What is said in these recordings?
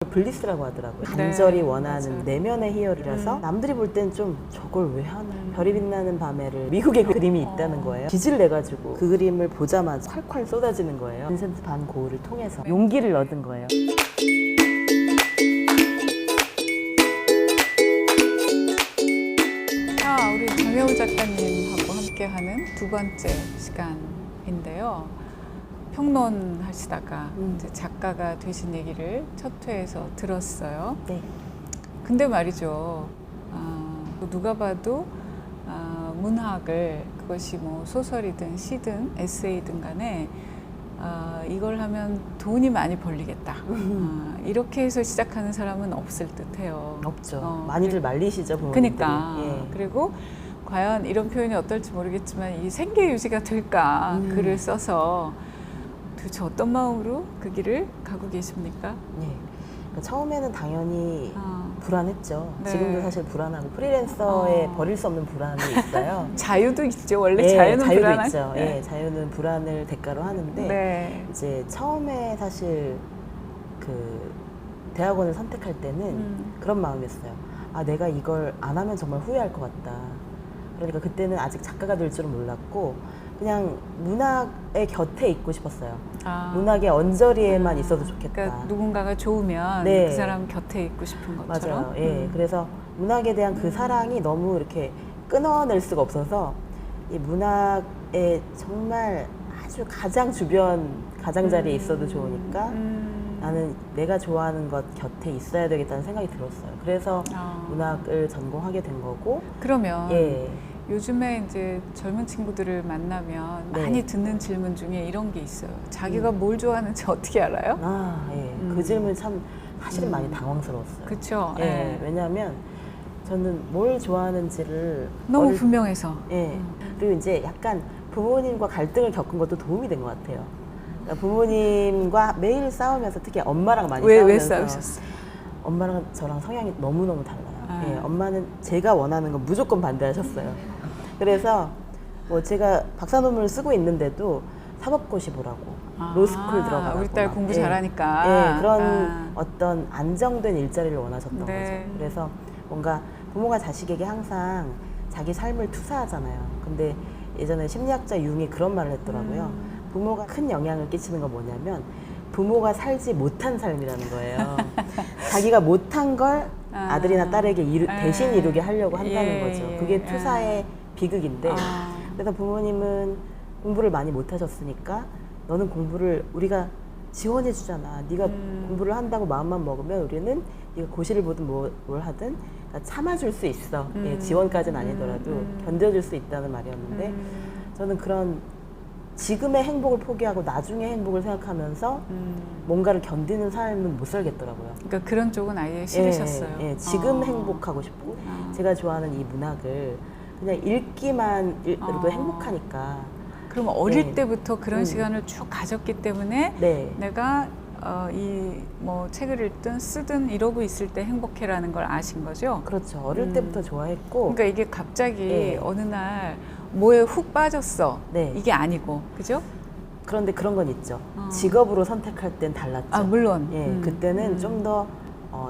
블리스라고 하더라고요. 간절히 원하는 맞아요. 내면의 희열이라서 남들이 볼 땐 좀 저걸 왜 하나. 별이 빛나는 밤에를 미국의 그림이 있다는 거예요. 빚을 내가지고 그 그림을 보자마자 콸콸 쏟아지는 거예요. 빈센트 반 고흐를 통해서 용기를 얻은 거예요. 우리 정혜우 작가님하고 함께하는 두 번째 시간인데요. 평론하시다가 이제 작가가 되신 얘기를 첫 회에서 들었어요. 네. 근데 말이죠. 누가 봐도 문학을 그것이 뭐 소설이든 시든 에세이든 간에 이걸 하면 돈이 많이 벌리겠다. 이렇게 해서 시작하는 사람은 없을 듯해요. 없죠. 많이들 말리시죠, 부모님들이. 그러니까. 예. 그리고 과연 이런 표현이 어떨지 모르겠지만 이 생계 유지가 될까 글을 써서 도대체 어떤 마음으로 그 길을 가고 계십니까? 네. 그러니까 처음에는 당연히 불안했죠. 네. 지금도 사실 불안하고 프리랜서에 버릴 수 없는 불안이 있어요. 자유도 있죠. 원래 네, 자유는 자유도 불안한. 있죠. 네. 예, 자유는 불안을 대가로 하는데 네. 이제 처음에 사실 그 대학원을 선택할 때는 그런 마음이었어요. 아, 내가 이걸 안 하면 정말 후회할 것 같다. 그러니까 그때는 아직 작가가 될 줄은 몰랐고 그냥 문학의 곁에 있고 싶었어요. 문학의 언저리에만 있어도 좋겠다. 그러니까 누군가가 좋으면 네. 그 사람 곁에 있고 싶은 것처럼. 맞아요. 예. 그래서 문학에 대한 그 사랑이 너무 이렇게 끊어낼 수가 없어서 이 문학의 정말 아주 가장 주변 가장자리에 있어도 좋으니까 나는 내가 좋아하는 것 곁에 있어야 되겠다는 생각이 들었어요. 그래서 문학을 전공하게 된 거고. 그러면 예. 요즘에 이제 젊은 친구들을 만나면 네. 많이 듣는 질문 중에 이런 게 있어요. 자기가 뭘 좋아하는지 어떻게 알아요? 아, 예. 그 질문 참 사실은 많이 당황스러웠어요. 그렇죠. 예. 왜냐하면 저는 뭘 좋아하는지를 너무 분명해서. 예. 그리고 이제 약간 부모님과 갈등을 겪은 것도 도움이 된 것 같아요. 그러니까 부모님과 매일 싸우면서 특히 엄마랑 많이 왜 싸우면서 싸우셨어요? 엄마랑 저랑 성향이 너무너무 달라요. 예, 엄마는 제가 원하는 건 무조건 반대하셨어요. 그래서 뭐 제가 박사 논문을 쓰고 있는데도 사법고시 보라고 로스쿨 들어가라고 우리 딸 막, 공부 예, 잘하니까. 예, 그런 어떤 안정된 일자리를 원하셨던 네. 거죠. 그래서 뭔가 부모가 자식에게 항상 자기 삶을 투사하잖아요. 근데 예전에 심리학자 융이 그런 말을 했더라고요. 부모가 큰 영향을 끼치는 건 뭐냐면 부모가 살지 못한 삶이라는 거예요. 자기가 못한 걸 아들이나 딸에게 대신 이루게 하려고 한다는 거죠. 그게 투사의 비극인데 그래서 부모님은 공부를 많이 못하셨으니까 너는 공부를 우리가 지원해 주잖아. 네가 공부를 한다고 마음만 먹으면 우리는 네가 고시를 보든 뭘 하든 참아줄 수 있어. 예, 지원까지는 아니더라도 견뎌줄 수 있다는 말이었는데 저는 그런 지금의 행복을 포기하고 나중의 행복을 생각하면서 뭔가를 견디는 삶은 못 살겠더라고요. 그러니까 그런 쪽은 아예 싫으셨어요. 예, 예, 지금 행복하고 싶고 제가 좋아하는 이 문학을 그냥 읽기만 해도 행복하니까. 그럼 어릴 네. 때부터 그런 시간을 쭉 가졌기 때문에 네. 내가 이 뭐 책을 읽든 쓰든 이러고 있을 때 행복해라는 걸 아신 거죠? 그렇죠. 어릴 때부터 좋아했고. 그러니까 이게 갑자기 네. 어느 날 뭐에 훅 빠졌어. 네. 이게 아니고, 그죠? 그런데 그런 건 있죠. 직업으로 선택할 땐 달랐죠. 물론. 예, 그때는 좀 더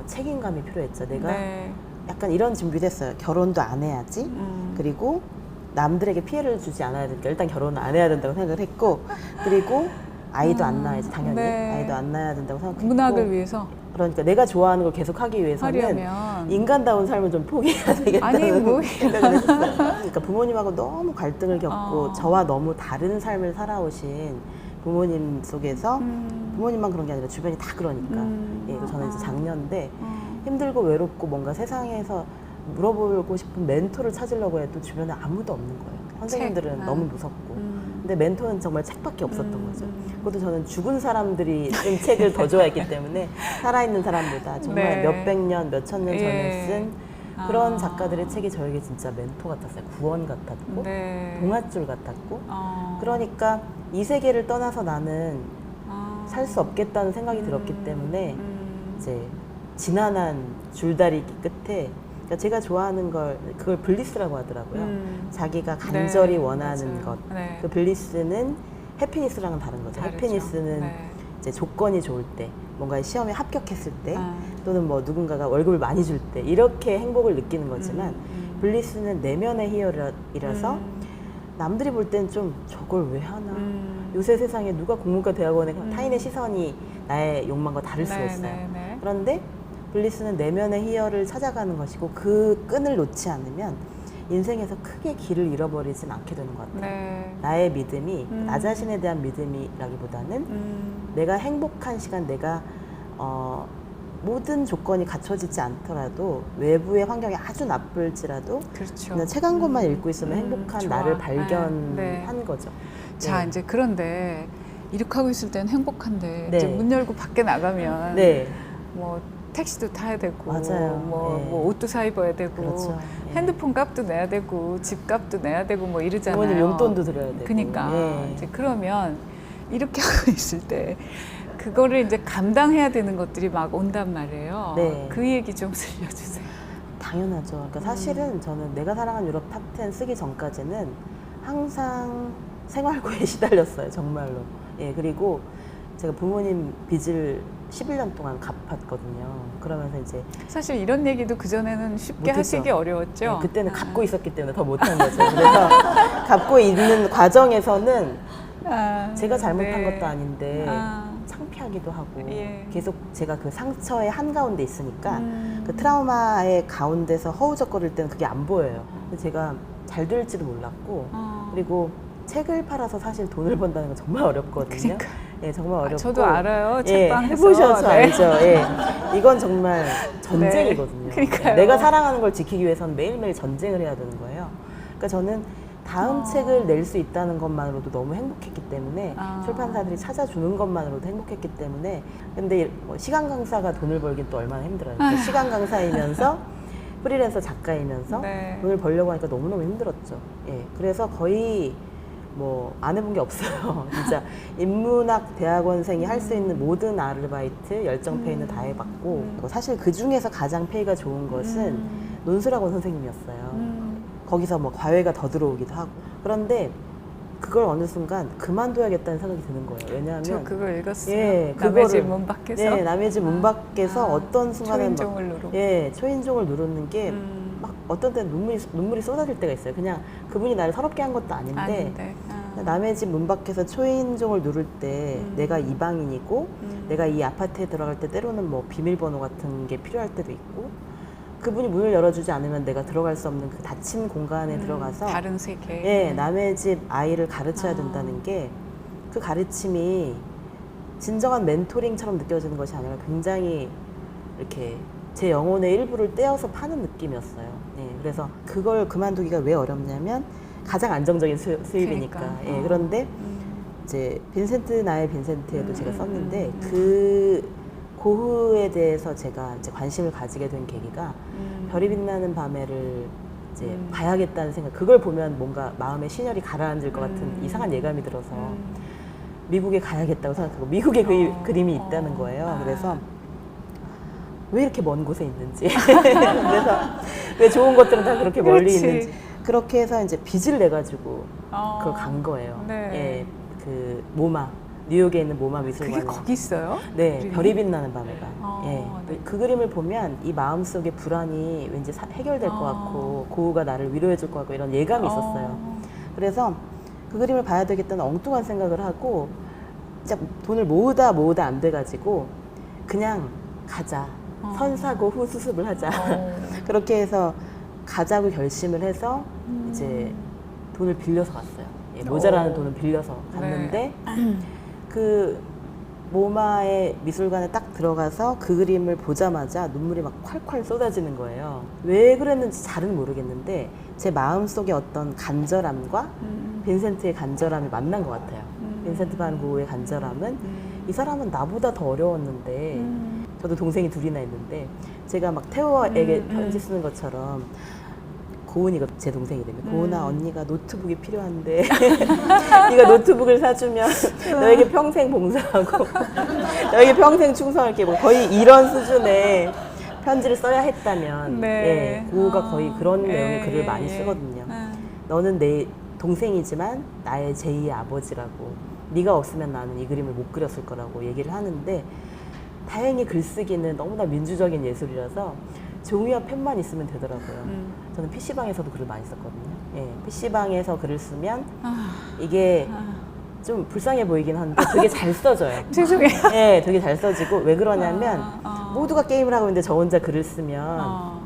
책임감이 필요했죠. 내가 네. 약간 이런 준비도 했어요. 결혼도 안 해야지. 그리고 남들에게 피해를 주지 않아야 되니까 일단 결혼을 안 해야 된다고 생각을 했고, 그리고 아이도 안 낳아야지 당연히. 네. 아이도 안 낳아야 된다고 생각했고. 문학을 위해서 그러니까 내가 좋아하는 걸 계속 하기 위해서는 하려면 인간다운 삶을 좀 포기해야 되겠다는 아니, 뭐 생각을 했어요. 그러니까 부모님하고 너무 갈등을 겪고 저와 너무 다른 삶을 살아오신 부모님 속에서 부모님만 그런 게 아니라 주변이 다 그러니까. 예, 저는 이제 장녀인데 힘들고 외롭고 뭔가 세상에서 물어보고 싶은 멘토를 찾으려고 해도 주변에 아무도 없는 거예요. 선생님들은 너무 무섭고. 근데 멘토는 정말 책밖에 없었던 거죠. 그것도 저는 죽은 사람들이 쓴 책을 더 좋아했기 때문에 살아있는 사람보다 정말 네. 몇백 년, 몇천 년 전에 예. 쓴 그런 작가들의 책이 저에게 진짜 멘토 같았어요. 구원 같았고 네. 동아줄 같았고 그러니까 이 세계를 떠나서 나는 살 수 없겠다는 생각이 들었기 때문에 이제 지난한 줄다리기 끝에 그러니까 제가 좋아하는 걸 그걸 블리스라고 하더라고요. 자기가 간절히 네, 원하는 맞아요. 것. 네. 그 블리스는 해피니스랑은 다른 거죠. 다르죠. 해피니스는 네. 이제 조건이 좋을 때 뭔가 시험에 합격했을 때 또는 뭐 누군가가 월급을 많이 줄 때 이렇게 행복을 느끼는 거지만 블리스는 내면의 희열이라서 남들이 볼 땐 좀 저걸 왜 하나 요새 세상에 누가 공문과 대학원에 타인의 시선이 나의 욕망과 다를 수가 있어요. 그런데 블리스는 내면의 희열을 찾아가는 것이고 그 끈을 놓지 않으면 인생에서 크게 길을 잃어버리진 않게 되는 것 같아요. 네. 나의 믿음이 나 자신에 대한 믿음이라기보다는 내가 행복한 시간, 내가 모든 조건이 갖춰지지 않더라도 외부의 환경이 아주 나쁠지라도 그렇죠. 그냥 책 한 권만 읽고 있으면 행복한 좋아. 나를 발견한 네. 거죠. 자, 네. 이제 그런데 이렇게 하고 있을 때는 행복한데 네. 이제 문 열고 밖에 나가면 네, 뭐 택시도 타야 되고 맞아요. 뭐, 네. 뭐 옷도 사 입어야 되고 그렇죠. 예. 핸드폰 값도 내야 되고 집 값도 내야 되고 뭐 이러잖아요. 부모님 용돈도 드려야 되고. 그러니까 예. 이제 그러면 이렇게 하고 있을 때 그거를 이제 감당해야 되는 것들이 막 온단 말이에요. 네. 그 얘기 좀 들려주세요. 당연하죠. 그러니까 사실은 저는 내가 사랑한 유럽 탑10 쓰기 전까지는 항상 생활고에 시달렸어요. 정말로. 예, 그리고 제가 부모님 빚을 11년 동안 갚았거든요. 그러면서 이제 사실 이런 얘기도 그전에는 쉽게 못했죠. 하시기 어려웠죠. 예, 그때는 갚고 있었기 때문에 더 못한 거죠. 그래서 갚고 있는 과정에서는 제가 잘못한 네. 것도 아닌데 아. 창피하기도 하고 예. 계속 제가 그 상처의 한가운데 있으니까 그 트라우마의 가운데서 허우적거릴 때는 그게 안 보여요. 근데 제가 잘 될지도 몰랐고 그리고 책을 팔아서 사실 돈을 번다는 건 정말 어렵거든요. 그러니까. 예, 정말 어렵고. 저도 알아요. 예, 책방에서. 해보셔서 네. 알죠. 예. 이건 정말 전쟁이거든요. 네. 그러니까요. 내가 사랑하는 걸 지키기 위해서는 매일매일 전쟁을 해야 되는 거예요. 그러니까 저는 다음 책을 낼 수 있다는 것만으로도 너무 행복했기 때문에 출판사들이 찾아주는 것만으로도 행복했기 때문에 근데 뭐 시간 강사가 돈을 벌긴 또 얼마나 힘들어요. 그러니까 시간 강사이면서 프리랜서 작가이면서 네. 돈을 벌려고 하니까 너무너무 힘들었죠. 예. 그래서 거의 뭐 안 해본 게 없어요. 진짜 인문학 대학원생이 할 수 있는 모든 아르바이트 열정 페이는 다 해봤고 사실 그 중에서 가장 페이가 좋은 것은 논술학원 선생님이었어요. 거기서 뭐 과외가 더 들어오기도 하고 그런데 그걸 어느 순간 그만둬야겠다는 생각이 드는 거예요. 왜냐하면 저 그걸 읽었어요. 예, 남의 집 그거를- 문 밖에서. 네, 남의 집 문 밖에서 어떤 순간에 초인종을 누르고. 예, 초인종을 누르는 게 막 어떤 때는 눈물이 쏟아질 때가 있어요. 그냥 그분이 나를 서럽게 한 것도 아닌데 아닌데. 남의 집 문 밖에서 초인종을 누를 때 내가 이방인이고 내가 이 아파트에 들어갈 때 때로는 뭐 비밀번호 같은 게 필요할 때도 있고 그분이 문을 열어주지 않으면 내가 들어갈 수 없는 그 닫힌 공간에 들어가서 다른 세계. 예, 남의 집 아이를 가르쳐야 된다는 게 그 가르침이 진정한 멘토링처럼 느껴지는 것이 아니라 굉장히 이렇게 제 영혼의 일부를 떼어서 파는 느낌이었어요. 예, 그래서 그걸 그만두기가 왜 어렵냐면 가장 안정적인 수입이니까. 그러니까. 예, 그런데 이제 빈센트 나의 빈센트에도 제가 썼는데 그 고흐에 대해서 제가 이제 관심을 가지게 된 계기가 별이 빛나는 밤에를 이제 봐야겠다는 생각. 그걸 보면 뭔가 마음의 신혈이 가라앉을 것 같은 이상한 예감이 들어서 미국에 가야겠다고 생각하고 미국에 그림이 있다는 거예요. 그래서 왜 이렇게 먼 곳에 있는지 그래서 왜 좋은 것들은 다 그렇게 멀리 그렇지. 있는지 그렇게 해서 이제 빚을 내 가지고 그걸 간 거예요. 네. 예, 그 모마 뉴욕에 있는 모마 그게 미술관. 거기 있어요? 네, 그림이? 별이 빛나는 밤에가. 예, 네. 그 그림을 보면 이 마음 속의 불안이 왠지 해결될 것 같고 고우가 나를 위로해줄 것 같고 이런 예감이 있었어요. 그래서 그 그림을 봐야 되겠다는 엉뚱한 생각을 하고 진짜 돈을 모으다 안 돼가지고 그냥 가자. 선 사고 후 수습을 하자. 그렇게 해서 가자고 결심을 해서 이제 돈을 빌려서 갔어요. 예, 모자라는 돈을 빌려서 갔는데 그 모마의 미술관에 딱 들어가서 그 그림을 보자마자 눈물이 막 콸콸 쏟아지는 거예요. 왜 그랬는지 잘은 모르겠는데 제 마음속에 어떤 간절함과 빈센트의 간절함이 만난 것 같아요. 빈센트 반 고흐의 간절함은 이 사람은 나보다 더 어려웠는데 저도 동생이 둘이나 있는데 제가 막 태호에게 편지 쓰는 것처럼 고은이가 제 동생이라며 고은아 언니가 노트북이 필요한데 네가 노트북을 사주면 너에게 평생 봉사하고 너에게 평생 충성할게 뭐 거의 이런 수준의 편지를 써야 했다면 네. 예, 고우가 거의 그런 예, 내용의 글을 예, 많이 예. 쓰거든요. 너는 내 동생이지만 나의 제2의 아버지라고 네가 없으면 나는 이 그림을 못 그렸을 거라고 얘기를 하는데 다행히 글쓰기는 너무나 민주적인 예술이라서 종이와 펜만 있으면 되더라고요. 저는 PC방에서도 글을 많이 썼거든요. 예, PC방에서 글을 쓰면 이게 좀 불쌍해 보이긴 한데 되게 잘 써져요. 죄송해요. 예, 되게 잘 써지고 왜 그러냐면 모두가 게임을 하고 있는데 저 혼자 글을 쓰면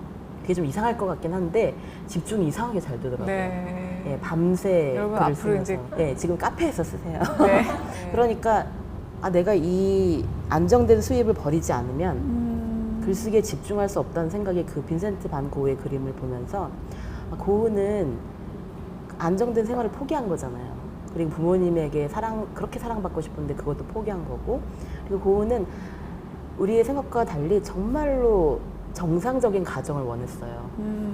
그게 좀 이상할 것 같긴 한데 집중이 이상하게 잘 되더라고요. 네. 예, 밤새 여러분 글을 앞으로 쓰면서. 예, 지금 카페에서 쓰세요. 네. 그러니까 내가 이 안정된 수입을 버리지 않으면 글쓰기에 집중할 수 없다는 생각이 그 빈센트 반 고흐의 그림을 보면서 고흐는 안정된 생활을 포기한 거잖아요. 그리고 부모님에게 그렇게 사랑받고 싶은데 그것도 포기한 거고, 그리고 고흐는 우리의 생각과 달리 정말로 정상적인 가정을 원했어요.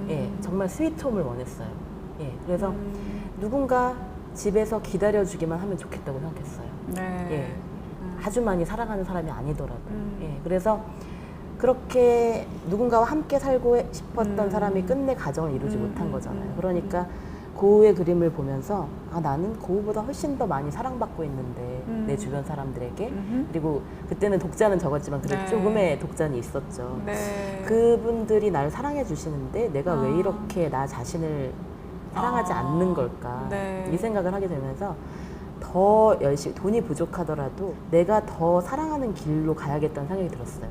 예, 정말 스위트홈을 원했어요. 예, 그래서 누군가 집에서 기다려주기만 하면 좋겠다고 생각했어요. 네. 예, 아주 많이 사랑하는 사람이 아니더라고요. 예, 그래서 그렇게 누군가와 함께 살고 싶었던 사람이 끝내 가정을 이루지 못한 거잖아요. 그러니까 고흐의 그림을 보면서 나는 고흐보다 훨씬 더 많이 사랑받고 있는데 내 주변 사람들에게. 그리고 그때는 독자는 적었지만 그래도 네. 조금의 독자는 있었죠. 네. 그분들이 나를 사랑해 주시는데 내가 왜 이렇게 나 자신을 사랑하지 않는 걸까. 네. 이 생각을 하게 되면서 더 열심히, 돈이 부족하더라도 내가 더 사랑하는 길로 가야겠다는 생각이 들었어요.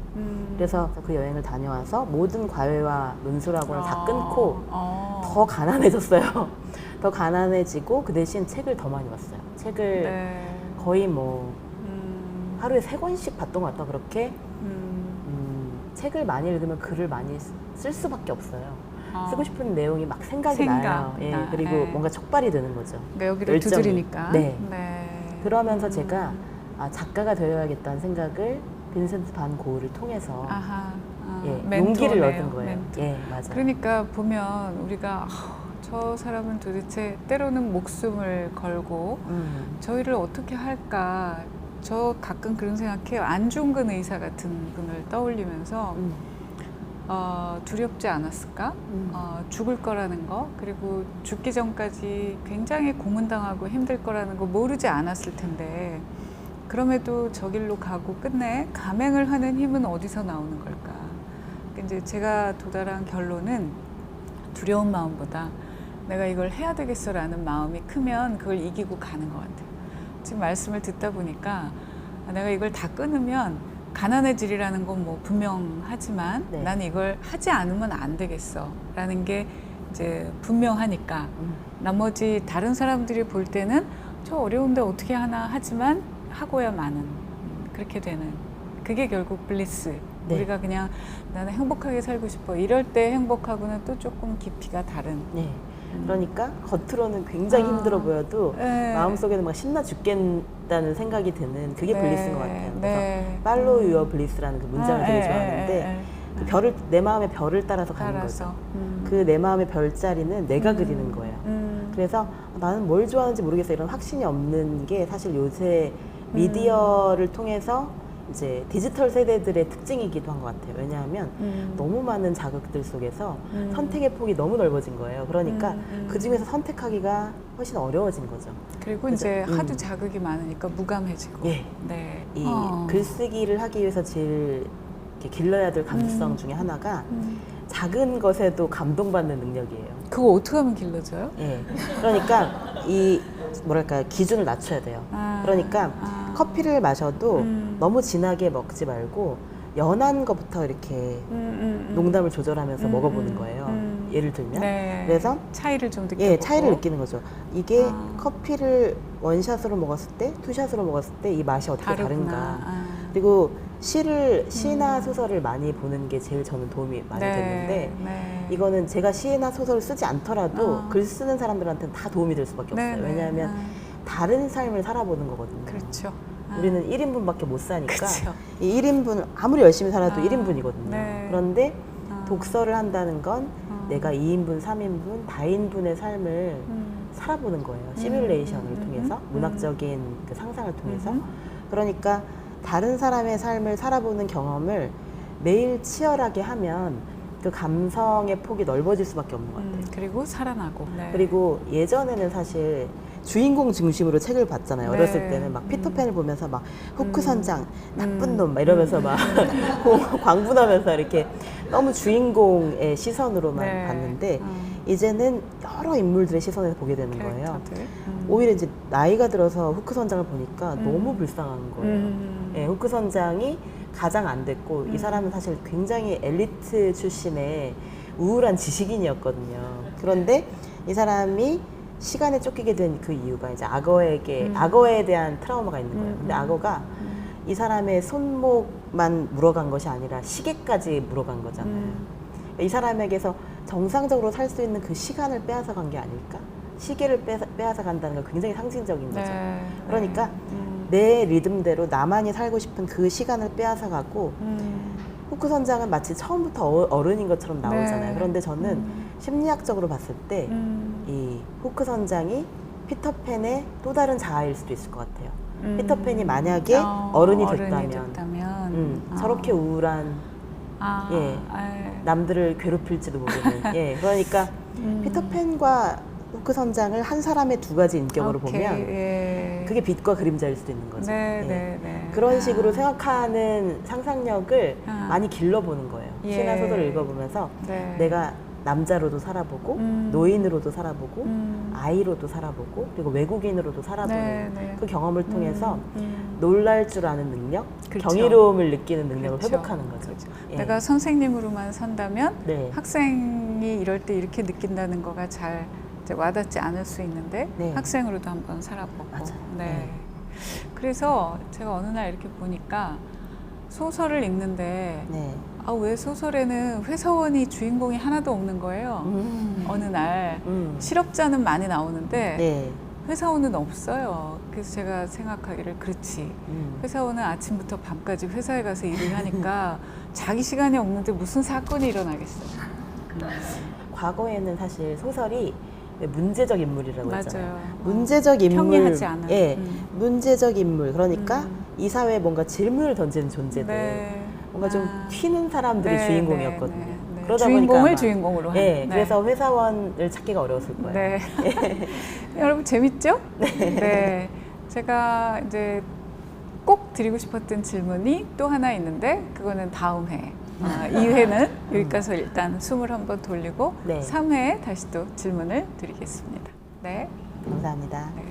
그래서 그 여행을 다녀와서 모든 과외와 논술학원을 다 끊고 더 가난해졌어요. 더 가난해지고 그 대신 책을 더 많이 봤어요. 책을 네. 거의 뭐 하루에 3권씩 봤던 것 같다. 그렇게 책을 많이 읽으면 글을 많이 쓸 수밖에 없어요. 쓰고 싶은 내용이 막 생각이 나요. 예, 그리고 네. 뭔가 촉발이 되는 거죠. 그러니까 여기를 열정이. 두드리니까. 네. 네. 그러면서 제가 작가가 되어야겠다는 생각을 빈센트 반 고흐를 통해서 아하. 예, 용기를 멘토네요, 얻은 거예요. 멘토. 예, 맞아요. 그러니까 보면 우리가 저 사람은 도대체 때로는 목숨을 걸고 저희를 어떻게 할까. 저 가끔 그런 생각해요. 안중근 의사 같은 분을 떠올리면서 두렵지 않았을까? 죽을 거라는 거, 그리고 죽기 전까지 굉장히 고문당하고 힘들 거라는 거 모르지 않았을 텐데 그럼에도 저 길로 가고 끝내 감행을 하는 힘은 어디서 나오는 걸까? 이제 제가 도달한 결론은 두려운 마음보다 내가 이걸 해야 되겠어라는 마음이 크면 그걸 이기고 가는 것 같아요. 지금 말씀을 듣다 보니까 내가 이걸 다 끊으면 가난해지리라는 건 뭐 분명하지만 네. 나는 이걸 하지 않으면 안 되겠어 라는 게 이제 분명하니까 나머지 다른 사람들이 볼 때는 저 어려운데 어떻게 하나 하지만 하고야 마는 그렇게 되는 그게 결국 블리스. 네. 우리가 그냥 나는 행복하게 살고 싶어 이럴 때 행복하고는 또 조금 깊이가 다른. 네. 그러니까 겉으로는 굉장히 힘들어 보여도 네. 마음속에는 막 신나 죽겠다는 생각이 드는 그게 네. 블리스인 것 같아요. 그래서 네. Follow your bliss라는 그 문장을 되게 좋아하는데 그 별을, 내 마음의 별을 따라서 가는 거죠. 그 내 마음의 별자리는 내가 그리는 거예요. 그래서 나는 뭘 좋아하는지 모르겠어 이런 확신이 없는 게 사실 요새 미디어를 통해서 이제 디지털 세대들의 특징이기도 한 것 같아요. 왜냐하면 너무 많은 자극들 속에서 선택의 폭이 너무 넓어진 거예요. 그러니까 그 중에서 선택하기가 훨씬 어려워진 거죠. 그리고 그죠? 이제 하도 자극이 많으니까 무감해지고. 예. 네. 이 글쓰기를 하기 위해서 제일 이렇게 길러야 될 감수성 중에 하나가 작은 것에도 감동받는 능력이에요. 그거 어떻게 하면 길러져요? 예. 그러니까 이 뭐랄까 기준을 낮춰야 돼요. 그러니까 커피를 마셔도 너무 진하게 먹지 말고 연한 것부터 이렇게 농담을 조절하면서 먹어보는 거예요. 예를 들면. 네. 그래서 차이를 좀 느껴보고. 예, 차이를 느끼는 거죠. 이게 커피를 원샷으로 먹었을 때, 투샷으로 먹었을 때 이 맛이 어떻게 다른가. 그리고 시나 소설을 많이 보는 게 제일 저는 도움이 많이 됐는데 네. 이거는 제가 시나 소설을 쓰지 않더라도 글 쓰는 사람들한테는 다 도움이 될 수밖에 없어요. 네, 왜냐하면 다른 삶을 살아보는 거거든요. 그렇죠. 우리는 1인분밖에 못 사니까 그쵸. 이 1인분 아무리 열심히 살아도 1인분이거든요. 네. 그런데 독서를 한다는 건 내가 2인분, 3인분, 다인분의 삶을 살아보는 거예요. 시뮬레이션을 통해서, 문학적인 그 상상을 통해서. 그러니까 다른 사람의 삶을 살아보는 경험을 매일 치열하게 하면 그 감성의 폭이 넓어질 수밖에 없는 것 같아요. 그리고 살아나고. 네. 그리고 예전에는 사실 주인공 중심으로 책을 봤잖아요. 네. 어렸을 때는 막 피터팬을 보면서 막 후크 선장 나쁜 놈 막 이러면서 막 광분하면서 이렇게 너무 주인공의 시선으로만 네. 봤는데 이제는 여러 인물들의 시선에서 보게 되는 거예요. 캐릭터들. 오히려 이제 나이가 들어서 후크 선장을 보니까 너무 불쌍한 거예요. 예, 후크 선장이 가장 안 됐고 이 사람은 사실 굉장히 엘리트 출신의 우울한 지식인이었거든요. 그런데 이 사람이 시간에 쫓기게 된 그 이유가 이제 악어에 대한 트라우마가 있는 거예요. 근데 악어가 이 사람의 손목만 물어간 것이 아니라 시계까지 물어간 거잖아요. 이 사람에게서 정상적으로 살 수 있는 그 시간을 빼앗아 간 게 아닐까? 시계를 빼앗아 간다는 건 굉장히 상징적인 거죠. 네. 그러니까 내 리듬대로 나만이 살고 싶은 그 시간을 빼앗아 가고 후크 선장은 마치 처음부터 어른인 것처럼 나오잖아요. 네. 그런데 저는 심리학적으로 봤을 때 이 후크 선장이 피터팬의 또 다른 자아일 수도 있을 것 같아요. 피터팬이 만약에 어른이 됐다면 저렇게 우울한 예, 남들을 괴롭힐지도 모르는 그러니까 피터팬과 후크 선장을 한 사람의 두 가지 인격으로 보면 그게 빛과 그림자일 수도 있는 거죠. 네. 그런 식으로 생각하는 상상력을 많이 길러보는 거예요. 신화 소설을 읽어보면서 내가 남자로도 살아보고 노인으로도 살아보고 아이로도 살아보고 그리고 외국인으로도 살아보는 그 경험을 통해서 놀랄 줄 아는 능력, 그렇죠. 경이로움을 느끼는 능력을 그렇죠. 회복하는 거죠. 그렇죠. 예. 내가 선생님으로만 산다면 네. 학생이 이럴 때 이렇게 느낀다는 거가 잘 이제 와닿지 않을 수 있는데 네. 학생으로도 한번 살아보고. 맞아요. 네. 네. 그래서 제가 어느 날 이렇게 보니까 소설을 읽는데 네. 왜 소설에는 회사원이 주인공이 하나도 없는 거예요. 어느 날 실업자는 많이 나오는데 네. 회사원은 없어요. 그래서 제가 생각하기를 그렇지. 회사원은 아침부터 밤까지 회사에 가서 일을 하니까 자기 시간이 없는데 무슨 사건이 일어나겠어요. 과거에는 사실 소설이 문제적 인물이라고 맞아요. 했잖아요. 문제적 인물, 평이하지 않은. 예, 문제적 인물. 그러니까 이 사회에 뭔가 질문을 던지는 존재들, 네. 뭔가 좀 튀는 사람들이 주인공이었거든요. 그러다 주인공을 보니까 아마, 주인공으로 하는. 예, 그래서 회사원을 찾기가 어려웠을 거예요. 네. 여러분 재밌죠? 네. 제가 이제 꼭 드리고 싶었던 질문이 또 하나 있는데 그거는 다음 회. 2회는 여기까지 일단 숨을 한번 돌리고 네. 3회에 다시 또 질문을 드리겠습니다. 네. 감사합니다. 네.